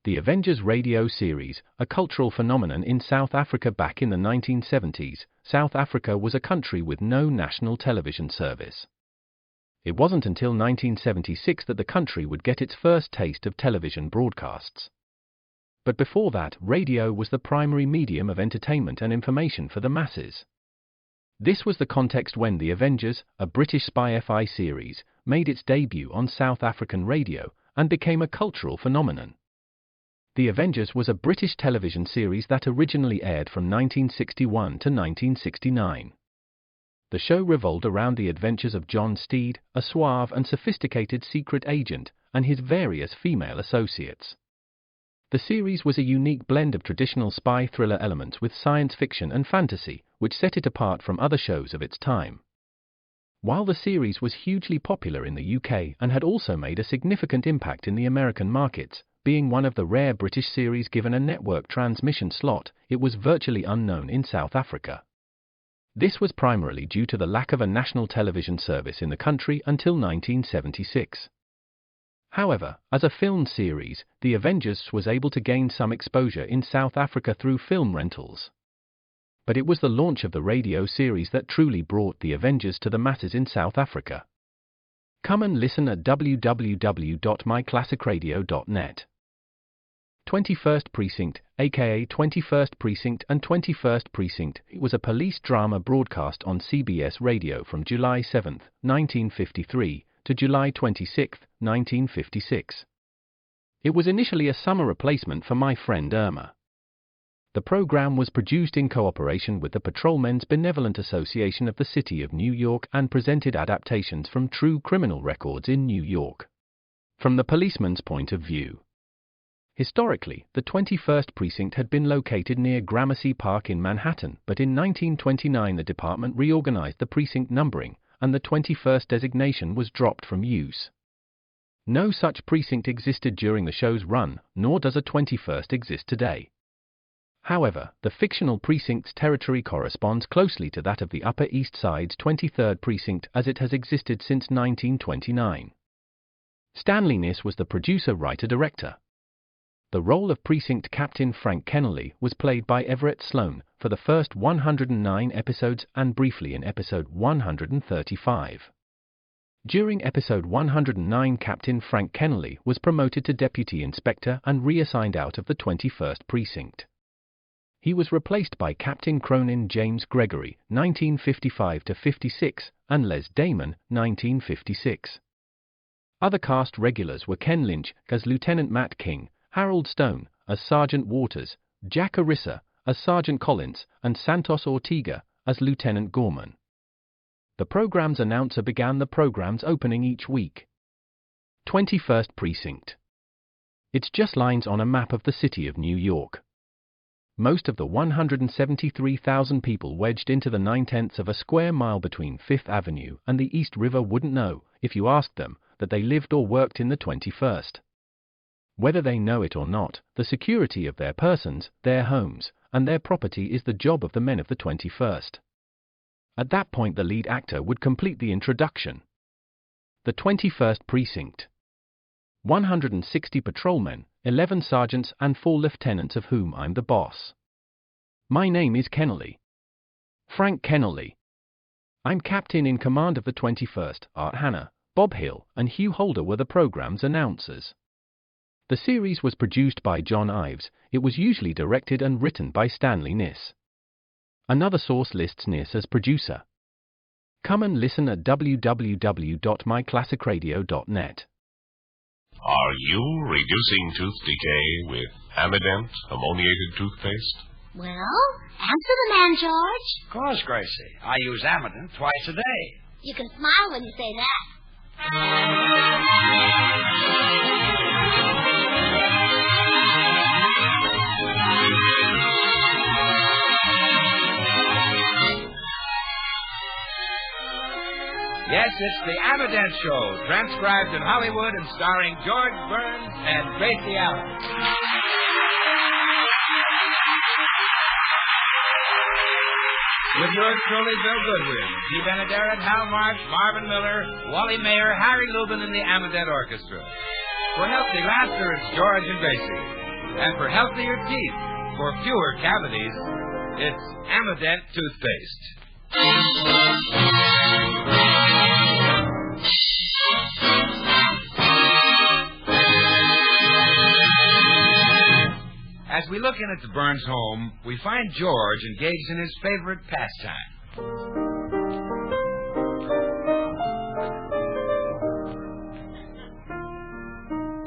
The Avengers radio series, a cultural phenomenon in South Africa back in the 1970s. South Africa was a country with no national television service. It wasn't until 1976 that the country would get its first taste of television broadcasts. But before that, radio was the primary medium of entertainment and information for the masses. This was the context when The Avengers, a British spy-fi series, made its debut on South African radio and became a cultural phenomenon. The Avengers was a British television series that originally aired from 1961 to 1969. The show revolved around the adventures of John Steed, a suave and sophisticated secret agent, and his various female associates. The series was a unique blend of traditional spy thriller elements with science fiction and fantasy, which set it apart from other shows of its time. While the series was hugely popular in the UK and had also made a significant impact in the American markets, being one of the rare British series given a network transmission slot, it was virtually unknown in South Africa. This was primarily due to the lack of a national television service in the country until 1976. However, as a film series, The Avengers was able to gain some exposure in South Africa through film rentals. But it was the launch of the radio series that truly brought The Avengers to the masses in South Africa. Come and listen at www.myclassicradio.net. 21st Precinct, aka 21st Precinct and 21st Precinct, was a police drama broadcast on CBS Radio from July 7, 1953, to July 26, 1956. It was initially a summer replacement for My Friend Irma. The program was produced in cooperation with the Patrolmen's Benevolent Association of the City of New York and presented adaptations from true criminal records in New York, from the policeman's point of view. Historically, the 21st Precinct had been located near Gramercy Park in Manhattan, but in 1929 the department reorganized the precinct numbering, and the 21st designation was dropped from use. No such precinct existed during the show's run, nor does a 21st exist today. However, the fictional precinct's territory corresponds closely to that of the Upper East Side's 23rd Precinct as it has existed since 1929. Stanley Niss was the producer-writer-director. The role of Precinct Captain Frank Kennelly was played by Everett Sloan for the first 109 episodes and briefly in episode 135. During episode 109, Captain Frank Kennelly was promoted to Deputy Inspector and reassigned out of the 21st Precinct. He was replaced by Captain Cronin James Gregory, 1955-56, and Les Damon, 1956. Other cast regulars were Ken Lynch as Lieutenant Matt King, Harold Stone as Sergeant Waters, Jack Arissa as Sergeant Collins, and Santos Ortega as Lieutenant Gorman. The program's announcer began the program's opening each week. 21st Precinct. It's just lines on a map of the city of New York. Most of the 173,000 people wedged into the 9/10 of a square mile between Fifth Avenue and the East River wouldn't know, if you asked them, that they lived or worked in the 21st. Whether they know it or not, the security of their persons, their homes, and their property is the job of the men of the 21st. At that point the lead actor would complete the introduction. The 21st Precinct. 160 patrolmen, 11 sergeants and 4 lieutenants of whom I'm the boss. My name is Kennelly. Frank Kennelly. I'm captain in command of the 21st. Art Hanna, Bob Hill, and Hugh Holder were the program's announcers. The series was produced by John Ives. It was usually directed and written by Stanley Niss. Another source lists Niss as producer. Come and listen at www.myclassicradio.net. Are you reducing tooth decay with Amident ammoniated toothpaste? Well, answer the man, George. Of course, Gracie. I use Amident twice a day. You can smile when you say that. Yes, it's the Amident Show, transcribed in Hollywood and starring George Burns and Gracie Allen. With yours truly, Bill Goodwin, G. Benaderet, Hal March, Marvin Miller, Wally Mayer, Harry Lubin, and the Amident Orchestra. For healthy laughter, it's George and Gracie. And for healthier teeth, for fewer cavities, it's Amident toothpaste. As we look in at the Burns home, we find George engaged in his favorite pastime.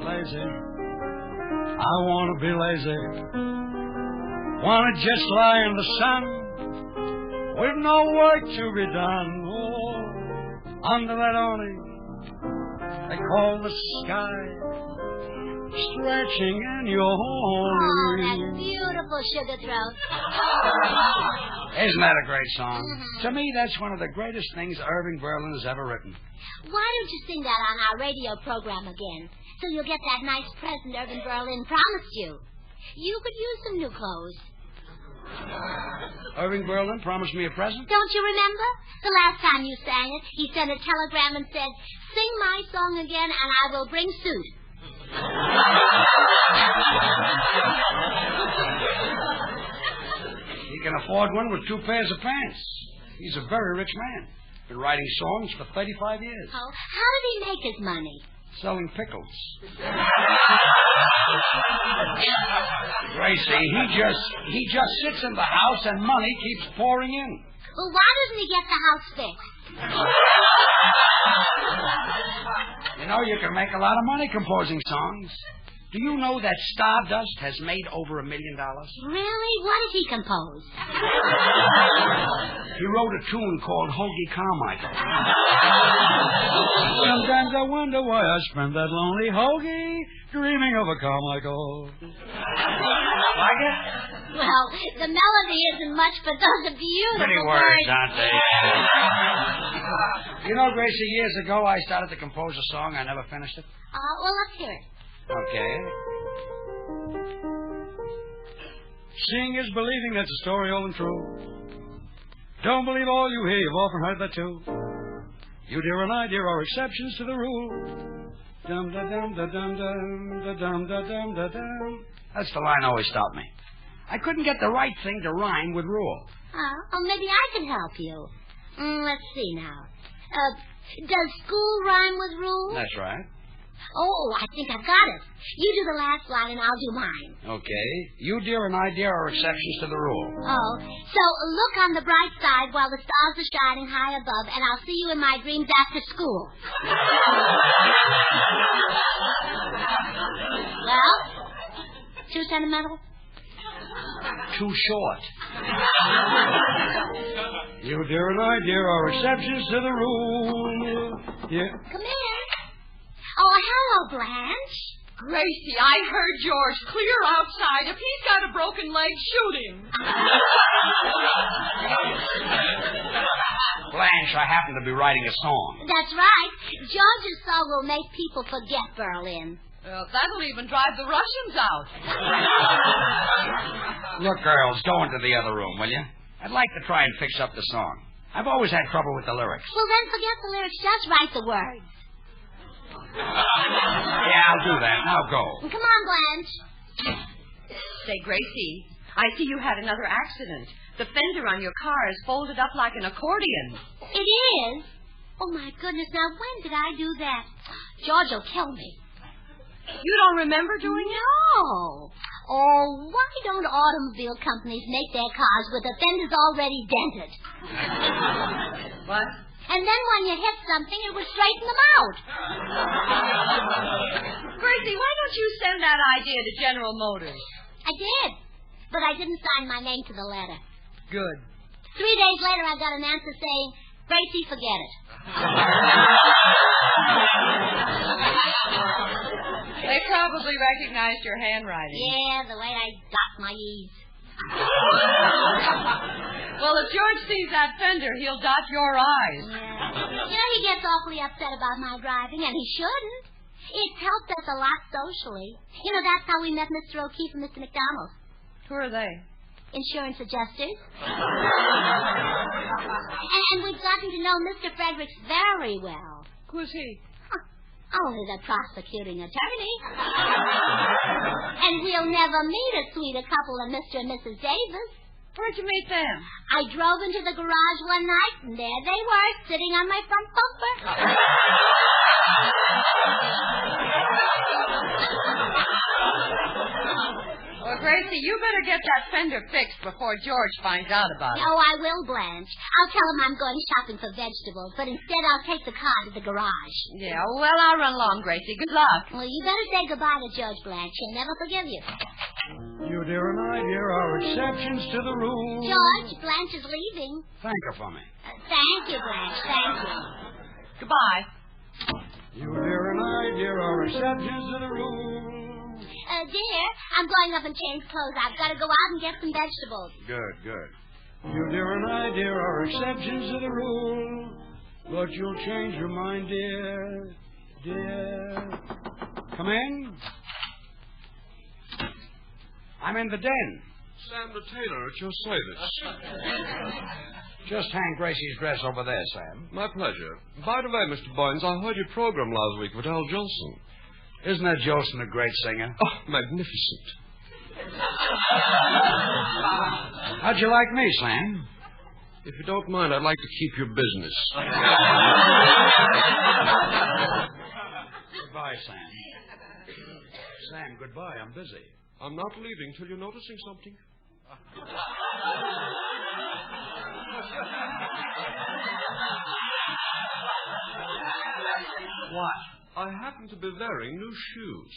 Lazy. I want to be lazy. Want to just lie in the sun with no work to be done. Oh, under that awning they call the sky, stretching in your Oh, that beautiful sugar throat. Isn't that a great song? Mm-hmm. To me, that's one of the greatest things Irving Berlin has ever written. Why don't you sing that on our radio program again? So you'll get that nice present Irving Berlin promised you. You could use some new clothes. Irving Berlin promised me a present? Don't you remember? The last time you sang it, he sent a telegram and said, "Sing my song again and I will bring suit." He can afford one with 2 pairs of pants. He's a very rich man. Been writing songs for 35 years. Oh, how did he make his money? Selling pickles. Gracie, he just sits in the house and money keeps pouring in. Well, why doesn't he get the house fixed? You know, you can make a lot of money composing songs. Do you know that Stardust has made over $1 million? Really? What did he compose? He wrote a tune called Hoagie Carmichael. Sometimes I wonder why I spend that lonely hoagie dreaming of a Carmichael. Like it? Well, the melody isn't much, but those are beautiful Pretty words, aren't they? You know, Gracie, years ago I started to compose a song. I never finished it. Well, let's hear it. Okay. Seeing is believing, that's a story old and true. Don't believe all you hear, you've often heard that too. You, dear, and I, dear, are exceptions to the rule. Dum-da-dum-da-dum-da-dum-da-dum-da-dum. That's the line always stopped me. I couldn't get the right thing to rhyme with rule. Oh, maybe I can help you. Let's see now. Does school rhyme with rule? That's right. Oh, I think I've got it. You do the last line and I'll do mine. Okay. You, dear, and I, dear, are exceptions to the rule. Oh, so look on the bright side while the stars are shining high above, and I'll see you in my dreams after school. Well, too sentimental? Too short. You, dear, and I, dear, are exceptions to the rule. Yeah. Come in. Oh, hello, Blanche. Gracie, I heard George clear outside. If he's got a broken leg, shoot him. Blanche, I happen to be writing a song. That's right. George's song will make people forget Berlin. That'll even drive the Russians out. Look, girls, go into the other room, will you? I'd like to try and fix up the song. I've always had trouble with the lyrics. Well, then forget the lyrics. Just write the words. Yeah, I'll do that. Now go. Come on, Blanche. Say, Gracie, I see you had another accident. The fender on your car is folded up like an accordion. It is? Oh, my goodness. Now, when did I do that? George will kill me. You don't remember doing it? No. Oh, why don't automobile companies make their cars with the fenders already dented? What? And then when you hit something, it would straighten them out. Gracie, why don't you send that idea to General Motors? I did, but I didn't sign my name to the letter. Good. 3 days later, I got an answer saying, "Gracie, forget it." They probably recognized your handwriting. Yeah, the way I got my E's. Well, if George sees that fender, he'll dot your I's. Yeah. You know, he gets awfully upset about my driving, and he shouldn't. It's helped us a lot socially. You know, that's how we met Mr. O'Keefe and Mr. McDonald. Who are they? Insurance adjusters. And we've gotten to know Mr. Fredericks very well. Who's he? Only the prosecuting attorney. And we'll never meet a sweeter couple than Mr. and Mrs. Davis. Where'd you meet them? I drove into the garage one night, and there they were, sitting on my front bumper. Well, Gracie, you better get that fender fixed before George finds out about it. Oh, I will, Blanche. I'll tell him I'm going shopping for vegetables, but instead I'll take the car to the garage. Yeah, well, I'll run along, Gracie. Good luck. Well, you better say goodbye to George, Blanche. He'll never forgive you. You, dear, and I, dear, are exceptions to the rule. George, Blanche is leaving. Thank her for me. Thank you, Blanche. Thank you. Goodbye. You, dear, and I, dear, are exceptions to the rule. Dear, I'm going up and change clothes. I've got to go out and get some vegetables. Good, good. You, dear, and I, dear, are exceptions to the rule. But you'll change your mind, dear, dear. Come in. I'm in the den. Sam Taylor at your service. Just hang Gracie's dress over there, Sam. My pleasure. By the way, Mr. Burns, I heard your program last week with Al Jolson. Isn't that Jolson a great singer? Oh, magnificent. How'd you like me, Sam? If you don't mind, I'd like to keep your business. Goodbye, Sam. Sam, goodbye. I'm busy. I'm not leaving till you're noticing something. What? I happen to be wearing new shoes.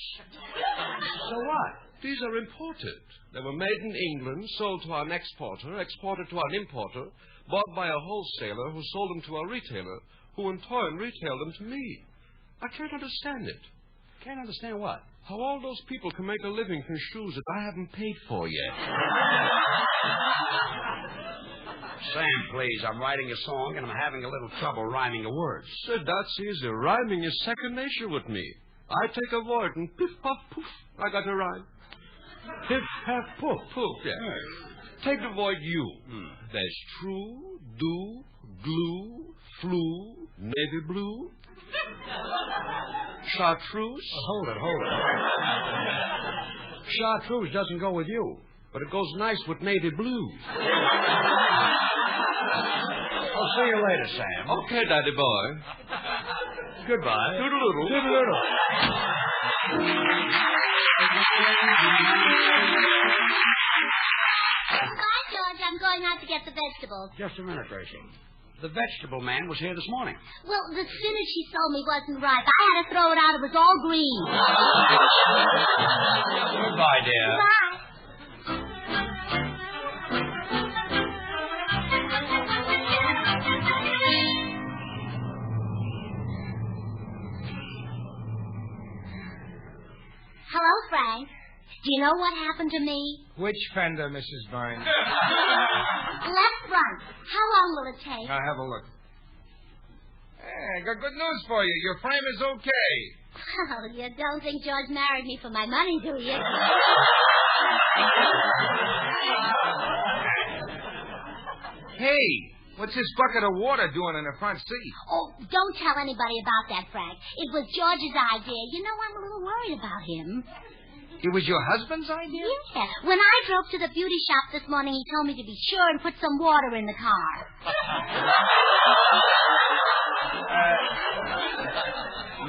So what? These are imported. They were made in England, sold to an exporter, exported to an importer, bought by a wholesaler who sold them to a retailer, who in turn retailed them to me. I can't understand it. Can't understand what? How all those people can make a living from shoes that I haven't paid for yet. Sam, please, I'm writing a song and I'm having a little trouble rhyming the words. Sir, that's easy. Rhyming is second nature with me. I take a word and piff, puff, poof, I got a rhyme. Piff, paff, poof. Poof, yeah. Take the word you. There's true, do, glue, flu, navy blue. Chartreuse. Hold it. Chartreuse doesn't go with you. But it goes nice with navy blue. I'll see you later, Sam. Okay, Daddy boy. Goodbye. Toodle-doodle. Toodle-doodle. Goodbye, George. I'm going out to get the vegetables. Just a minute, Gracie. The vegetable man was here this morning. Well, the spinach he sold me wasn't ripe. I had to throw it out. It was all green. Goodbye, dear. Goodbye. Hello, Frank. Do you know what happened to me? Which fender, Mrs. Burns? Left front. How long will it take? I'll have a look. Hey, got good news for you. Your frame is okay. Well, you don't think George married me for my money, do you? Hey, what's this bucket of water doing in the front seat? Oh, don't tell anybody about that, Frank. It was George's idea. You know, I'm a little worried about him. It was your husband's idea? Yeah. When I drove to the beauty shop this morning, he told me to be sure and put some water in the car.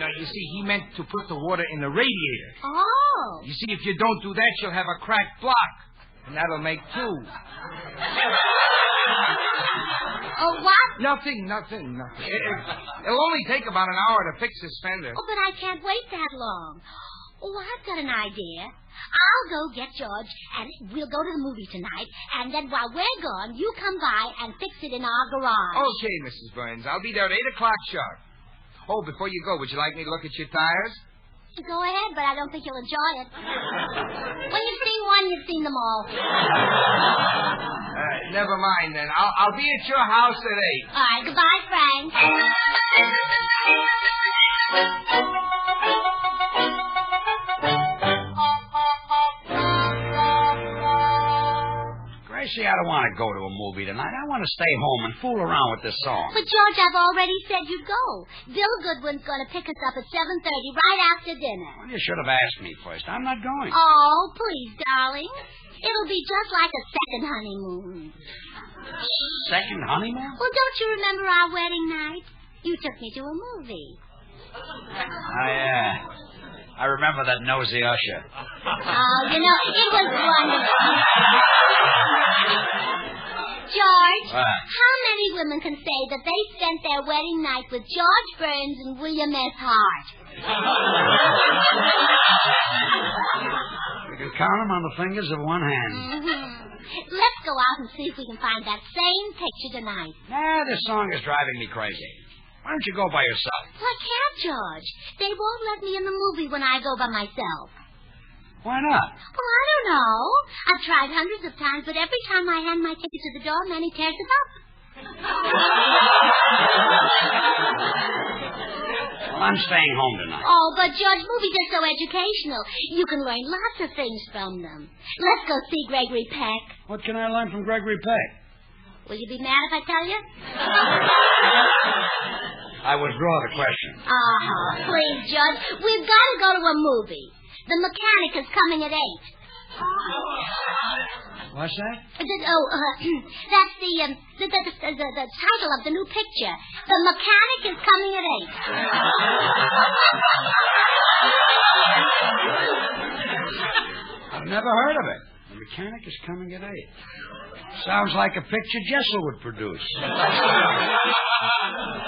No, you see, he meant to put the water in the radiator. Oh. You see, if you don't do that, you'll have a cracked block. And that'll make two. Oh, what? Nothing. It'll only take about an hour to fix this fender. Oh, but I can't wait that long. Oh, I've got an idea. I'll go get George, and we'll go to the movie tonight, and then while we're gone, you come by and fix it in our garage. Okay, Mrs. Burns. I'll be there at 8 o'clock sharp. Oh, before you go, would you like me to look at your tires? Go ahead, but I don't think you'll enjoy it. When you've seen one, you've seen them all. Never mind, then. I'll be at your house at 8. All right, goodbye, Frank. Gracie, I don't want to go to a movie tonight. I want to stay home and fool around with this song. But, George, I've already said you'd go. Bill Goodwin's going to pick us up at 7:30 right after dinner. Well, you should have asked me first. I'm not going. Oh, please, darling. It'll be just like a second honeymoon. Second honeymoon? Well, don't you remember our wedding night? You took me to a movie. I remember that nosy usher. Oh, you know, it was wonderful. George, how many women can say that they spent their wedding night with George Burns and William S. Hart? You can count them on the fingers of one hand. Mm-hmm. Let's go out and see if we can find that same picture tonight. Nah, this song is driving me crazy. Why don't you go by yourself? Well, I can't, George. They won't let me in the movie when I go by myself. Why not? Well, I don't know. I've tried hundreds of times, but every time I hand my ticket to the doorman, he tears it up. Well, I'm staying home tonight. Oh, but, George, movies are so educational. You can learn lots of things from them. Let's go see Gregory Peck. What can I learn from Gregory Peck? Will you be mad if I tell you? I withdraw the question. Oh, please, George. We've got to go to a movie. The Mechanic is coming at 8. What's that? That's the title of the new picture. The Mechanic is coming at 8. I've never heard of it. The Mechanic is coming at 8. Sounds like a picture Jessel would produce.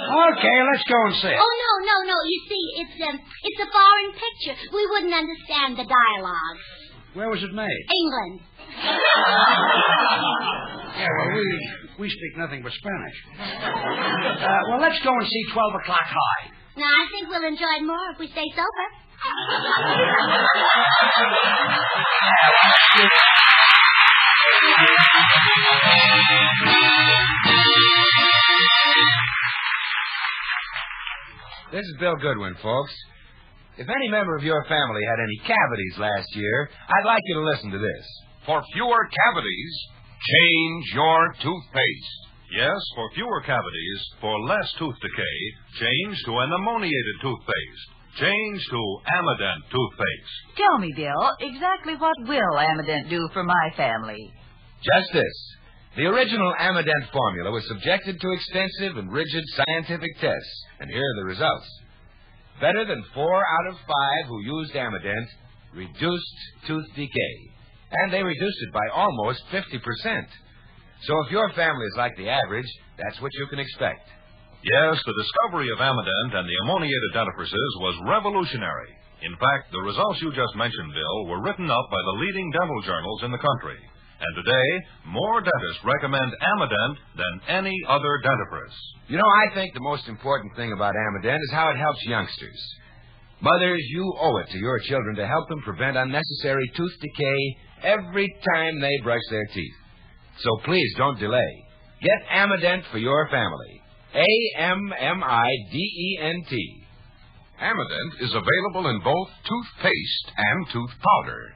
Okay, let's go and see it. Oh, no. You see, it's a foreign picture. We wouldn't understand the dialogue. Where was it made? England. Yeah, well, we speak nothing but Spanish. Well, let's go and see 12 O'Clock High. Now, I think we'll enjoy it more if we stay sober. This is Bill Goodwin, folks. If any member of your family had any cavities last year, I'd like you to listen to this. For fewer cavities, change your toothpaste. Yes, for fewer cavities, for less tooth decay, change to an ammoniated toothpaste. Change to Amident toothpaste. Tell me, Bill, exactly what will Amident do for my family? Just this. The original Amident formula was subjected to extensive and rigid scientific tests, and here are the results. Better than 4 out of 5 who used Amident reduced tooth decay, and they reduced it by almost 50%. So if your family is like the average, that's what you can expect. Yes, the discovery of Amident and the ammoniated dentifrices was revolutionary. In fact, the results you just mentioned, Bill, were written up by the leading dental journals in the country. And today, more dentists recommend Amident than any other dentifrice. You know, I think the most important thing about Amident is how it helps youngsters. Mothers, you owe it to your children to help them prevent unnecessary tooth decay every time they brush their teeth. So please don't delay. Get Amident for your family. Amident. Amident is available in both toothpaste and tooth powder.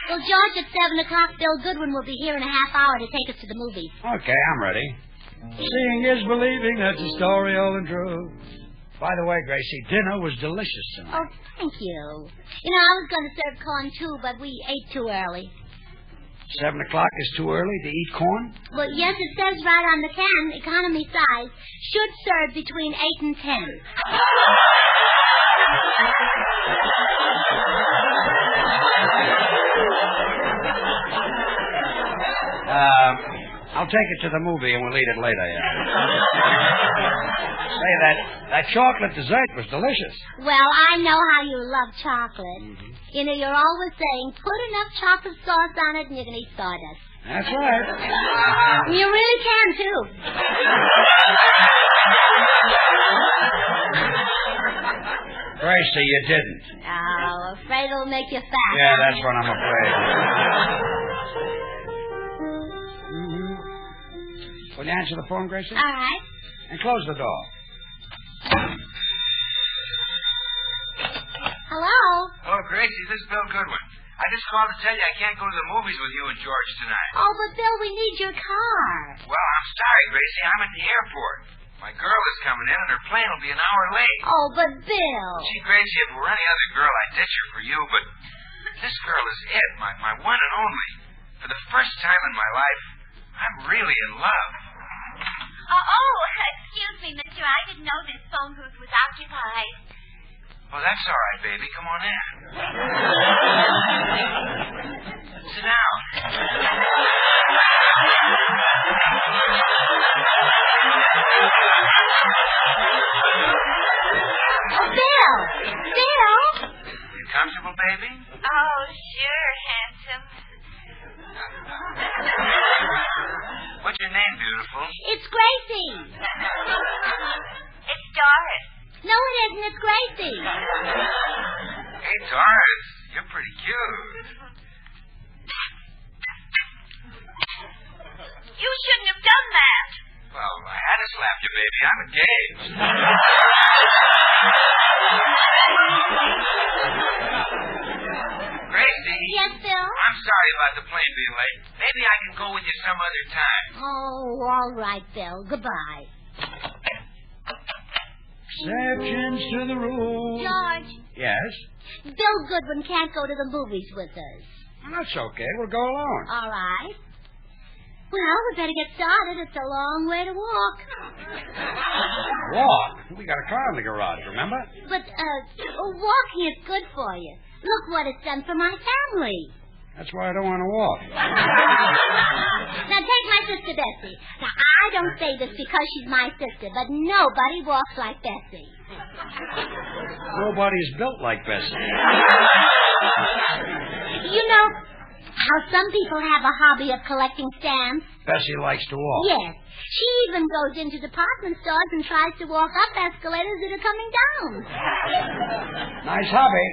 Well, George, at 7 o'clock, Bill Goodwin will be here in a half hour to take us to the movies. Okay, I'm ready. Seeing is believing, that's a story all and true. By the way, Gracie, dinner was delicious tonight. Oh, thank you. You know, I was going to serve corn, too, but we ate too early. 7 o'clock is too early to eat corn? Well, yes, it says right on the can, economy size, should serve between 8 and 10. I'll take it to the movie and we'll eat it later, Say, that chocolate dessert was delicious. Well, I know how you love chocolate. Mm-hmm. You know, you're always saying, put enough chocolate sauce on it and you can eat sawdust. That's right. You really can, too. Gracie, you didn't. Oh, afraid it'll make you fat. Yeah, that's what I'm afraid. Will you answer the phone, Gracie? All right. And close the door. Hello? Oh, Gracie, this is Bill Goodwin. I just called to tell you I can't go to the movies with you and George tonight. Oh, but Bill, we need your car. Well, I'm sorry, Gracie. I'm at the airport. My girl is coming in, and her plane will be an hour late. Oh, but Bill. Gee, Gracie, if it were any other girl, I'd ditch her for you, but this girl is it, my one and only. For the first time in my life, I'm really in love. Excuse me, mister. I didn't know this phone booth was occupied. Well, that's all right, baby. Come on in. Sit down. Oh, Bill! Bill! You comfortable, baby? Oh, sure, handsome. What's your name, beautiful? It's Gracie. It's Doris. No, it isn't. It's Gracie. Hey, Doris, you're pretty cute. You shouldn't have done that. Well, I had to slap you, baby. I'm engaged. Gracie. Yes, Bill? I'm sorry about the plane being late. Maybe I can go with you some other time. Oh, all right, Bill. Goodbye. Exceptions to the rule. George, Yes? Bill Goodwin can't go to the movies with us. Well, that's okay. We'll go alone. All right. Well, we better get started. It's a long way to walk. Walk? We got a car in the garage, remember? But, walking is good for you. Look what it's done for my family. That's why I don't want to walk. Now, take my sister Bessie. Now, I don't say this because she's my sister, but nobody walks like Bessie. Nobody's built like Bessie. You know how some people have a hobby of collecting stamps? Bessie likes to walk. Yes. She even goes into department stores and tries to walk up escalators that are coming down. Nice hobby.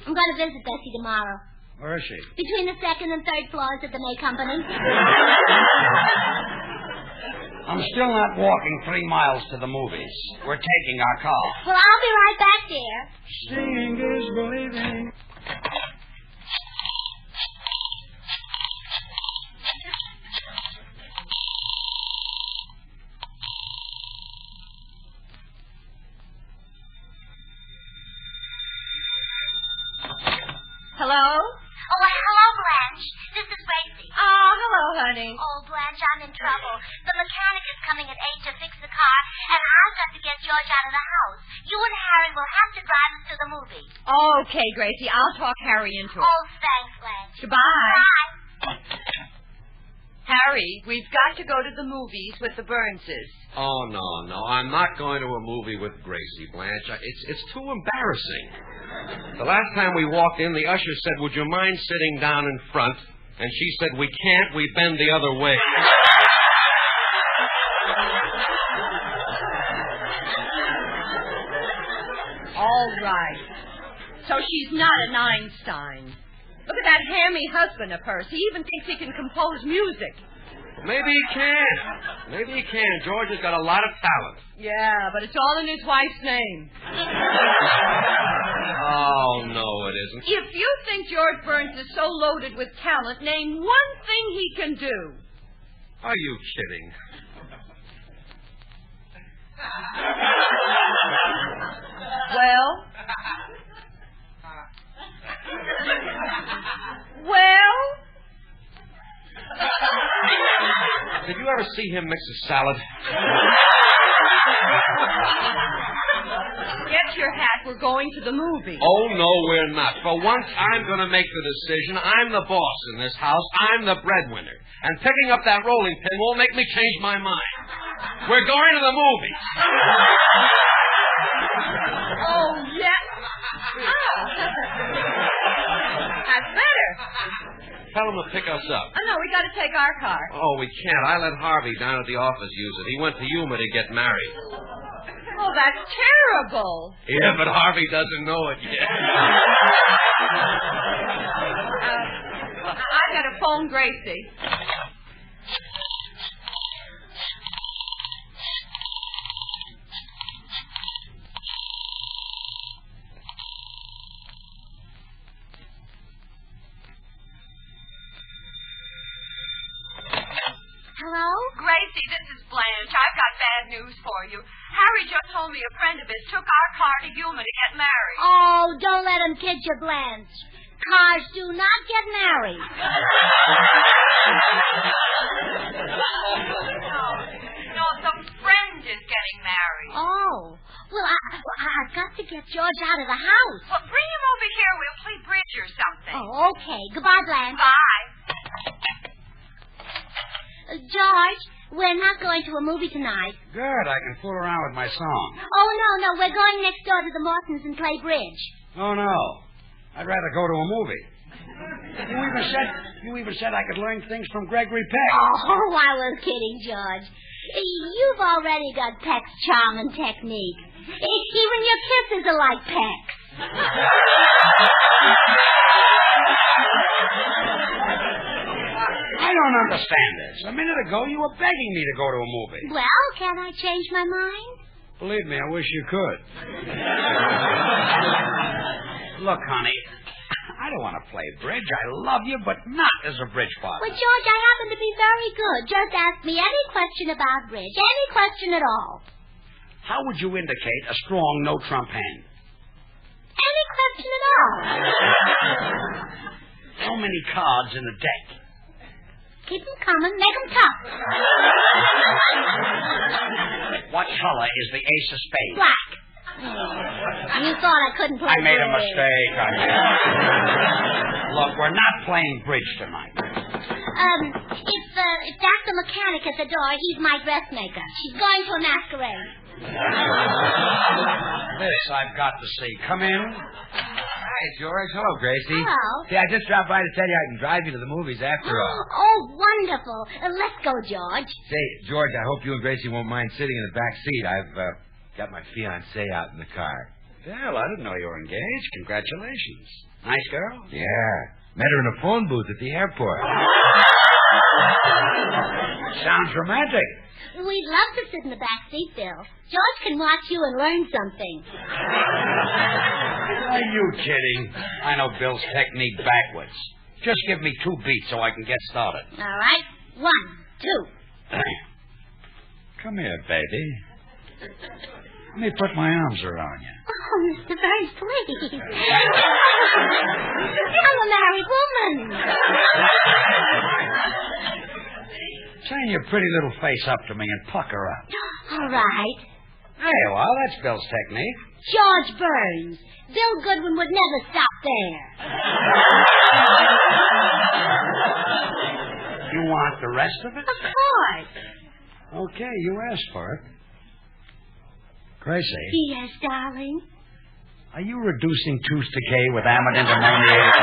I'm going to visit Bessie tomorrow. Where is she? Between the second and third floors of the May Company. I'm still not walking 3 miles to the movies. We're taking our car. Well, I'll be right back, dear. Seeing is believing. Hello? Oh, hello, Blanche. This is Gracie. Oh, hello, honey. Oh, Blanche, I'm in trouble. The mechanic is coming at 8 to fix the car, and I've got to get George out of the house. You and Harry will have to drive us to the movies. Okay, Gracie. I'll talk Harry into it. Oh, thanks, Blanche. Goodbye. Bye. Harry, we've got to go to the movies with the Burnses. Oh, no. I'm not going to a movie with Gracie, Blanche. It's too embarrassing. The last time we walked in, the usher said, "Would you mind sitting down in front?" And she said, "We can't. We bend the other way." All right. So she's not an Einstein. Look at that hammy husband of hers. He even thinks he can compose music. Maybe he can. George has got a lot of talent. Yeah, but it's all in his wife's name. Oh, no, it isn't. If you think George Burns is so loaded with talent, name one thing he can do. Are you kidding? Well, ever see him mix a salad? Get your hat. We're going to the movie. Oh, no, we're not. For once, I'm going to make the decision. I'm the boss in this house. I'm the breadwinner. And picking up that rolling pin won't make me change my mind. We're going to the movies. Oh, yes. Oh. That's better. Tell him to pick us up. Oh, no, we got to take our car. Oh, we can't. I let Harvey down at the office use it. He went to Yuma to get married. Oh, that's terrible. Yeah, but Harvey doesn't know it yet. I got to phone Gracie. Hello? Gracie, this is Blanche. I've got bad news for you. Harry just told me a friend of his took our car to Yuma to get married. Oh, don't let him kid you, Blanche. Cars do not get married. No, some friend is getting married. Oh. Well, I've got to get George out of the house. Well, bring him over here. We'll play bridge or something. Oh, okay. Goodbye, Blanche. Bye. George, we're not going to a movie tonight. Good. I can fool around with my song. Oh, no. We're going next door to the Mortons and play bridge. Oh, no. I'd rather go to a movie. You even said I could learn things from Gregory Peck. Oh, I was kidding, George. You've already got Peck's charm and technique. Even your kisses are like Peck's. I don't understand this. A minute ago, you were begging me to go to a movie. Well, can I change my mind? Believe me, I wish you could. Look, honey, I don't want to play bridge. I love you, but not as a bridge partner. Well, George, I happen to be very good. Just ask me any question about bridge. Any question at all. How would you indicate a strong no-trump hand? Any question at all. How many cards in a deck? Keep them coming. Make them tough. What color is the ace of spades? Black. You thought I couldn't play I made a bridge. mistake. Look, we're not playing bridge tonight. If that's the mechanic at the door, he's my dressmaker. She's going to a masquerade. This I've got to see. Come in. Hi, George. Hello, Gracie. Hello. See, I just dropped by to tell you I can drive you to the movies after all. Oh, wonderful. Let's go, George. Say, George, I hope you and Gracie won't mind sitting in the back seat. I've got my fiancée out in the car. Well, I didn't know you were engaged. Congratulations. Nice girl? Yeah. Met her in a phone booth at the airport. Sounds romantic. We'd love to sit in the back seat, Bill. George can watch you and learn something. Are you kidding? I know Bill's technique backwards. Just give me 2 beats so I can get started. All right. 1, 2. Come here, baby. Let me put my arms around you. Oh, Mr. Burns, please. I'm a married woman. Turn your pretty little face up to me and pucker up. All right. Hey, well, that's Bill's technique. George Burns. Bill Goodwin would never stop there. You want the rest of it? Of course. Okay, you asked for it. Gracie. Yes, darling. Are you reducing tooth decay with Amident ammoniated?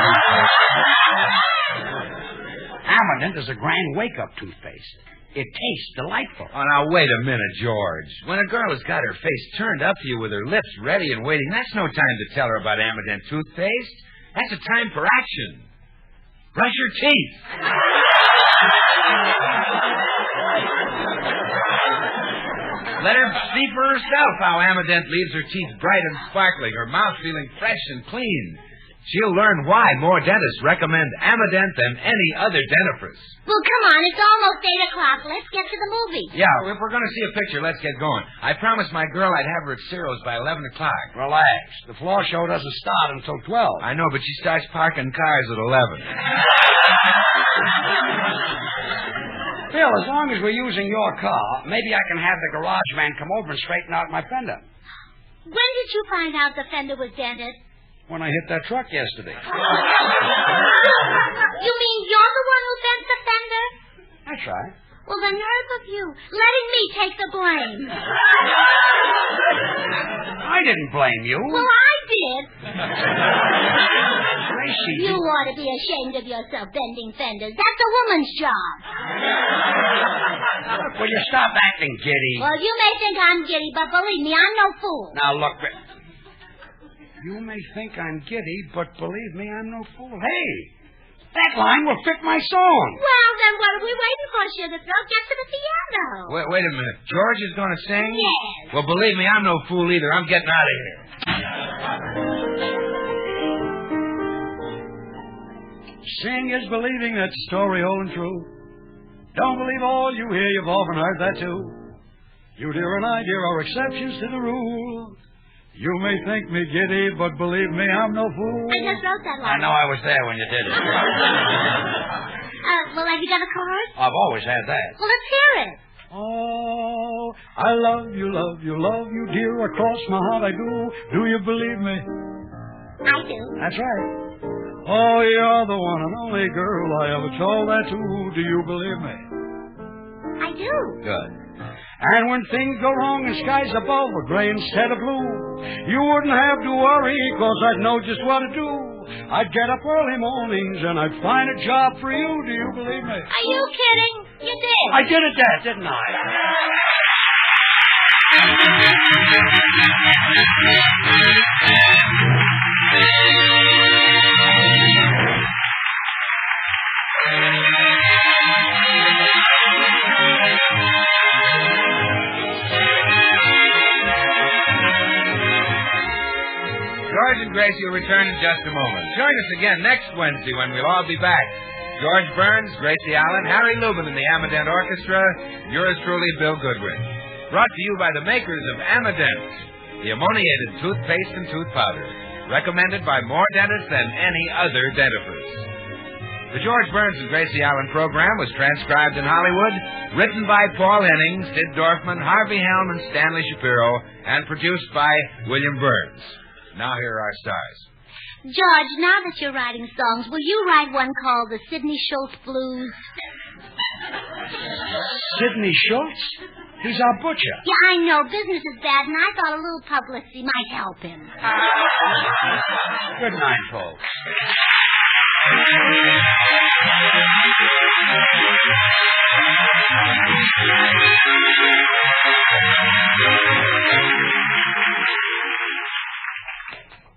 Amident is a grand wake-up toothpaste. It tastes delightful. Oh, now, wait a minute, George. When a girl has got her face turned up to you with her lips ready and waiting, that's no time to tell her about Amident toothpaste. That's a time for action. Brush your teeth. Let her see for herself how Amident leaves her teeth bright and sparkling, her mouth feeling fresh and clean. She'll learn why more dentists recommend Amident than any other dentifrice. Well, come on. It's almost 8 o'clock. Let's get to the movie. Yeah, if we're going to see a picture, let's get going. I promised my girl I'd have her at Ciro's by 11 o'clock. Relax. The floor show doesn't start until 12. I know, but she starts parking cars at 11. Bill, as long as we're using your car, maybe I can have the garage man come over and straighten out my fender. When did you find out the fender was dented? When I hit that truck yesterday. You mean you're the one who bent the fender? That's right. Well, the nerve of you, letting me take the blame. I didn't blame you. Well, I did. Gracie, You ought to be ashamed of yourself bending fenders. That's a woman's job. Look, will you stop acting giddy? Well, you may think I'm giddy, but believe me, I'm no fool. Now, look, you may think I'm giddy, but believe me, I'm no fool. Hey, that line will fit my song. Well, then what are we waiting for, Sugar Throat? Get to the piano. Wait a minute. George is going to sing? Yes. Well, believe me, I'm no fool either. I'm getting out of here. Seeing is believing, that's a story old and true. Don't believe all you hear, you've often heard that too. You, dear, and I, dear, are exceptions to the rule. You may think me giddy, but believe me, I'm no fool. I just wrote that I line. know I was there when you did it. Well, have you got a card? I've always had that. Well, let's hear it. Oh, I love you, dear, across my heart I do. Do you believe me? I do. That's right. Oh, you're the one and only girl I ever told that to. Do you believe me? I do. Good. And when things go wrong and skies above are gray instead of blue, you wouldn't have to worry, 'cause I'd know just what to do. I'd get up early mornings and I'd find a job for you. Do you believe me? Are you kidding? You did. I did it, Dad, didn't I? George and Gracie will return in just a moment. Join us again next Wednesday when we'll all be back. George Burns, Gracie Allen, Harry Lubin in the Amadent Orchestra, and yours truly, Bill Goodwin. Brought to you by the makers of Amadent, the ammoniated toothpaste and tooth powder, recommended by more dentists than any other dentifrice. The George Burns and Gracie Allen program was transcribed in Hollywood, written by Paul Henning, Sid Dorfman, Harvey Helm, and Stanley Shapiro, and produced by William Burns. Now here are our stars. George, now that you're writing songs, will you write one called the Sidney Schultz Blues? Sidney Schultz? He's our butcher. Yeah, I know. Business is bad, and I thought a little publicity might help him. Good night, folks.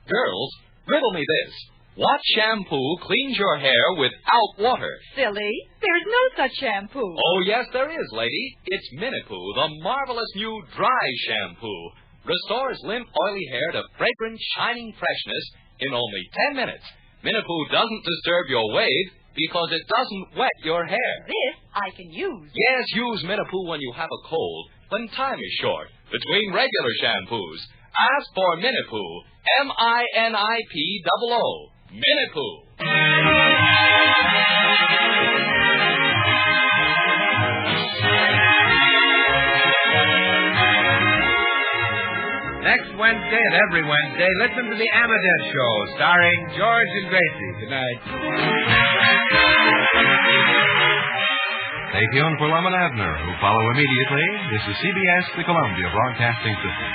Girls, riddle me this. What shampoo cleans your hair without water? Silly. There's no such shampoo. Oh, yes, there is, lady. It's Minipoo, the marvelous new dry shampoo. Restores limp, oily hair to fragrant, shining freshness in only 10 minutes. Minipoo doesn't disturb your wave because it doesn't wet your hair. This I can use. Yes, use Minipoo when you have a cold, when time is short, between regular shampoos. Ask for Minipoo. M-I-N-I-P-O-O. Minipoo. Next Wednesday and every Wednesday, listen to the Amadent Show, starring George and Gracie. Good night. Stay tuned for Lum and Abner, who follow immediately. This is CBS, the Columbia Broadcasting System.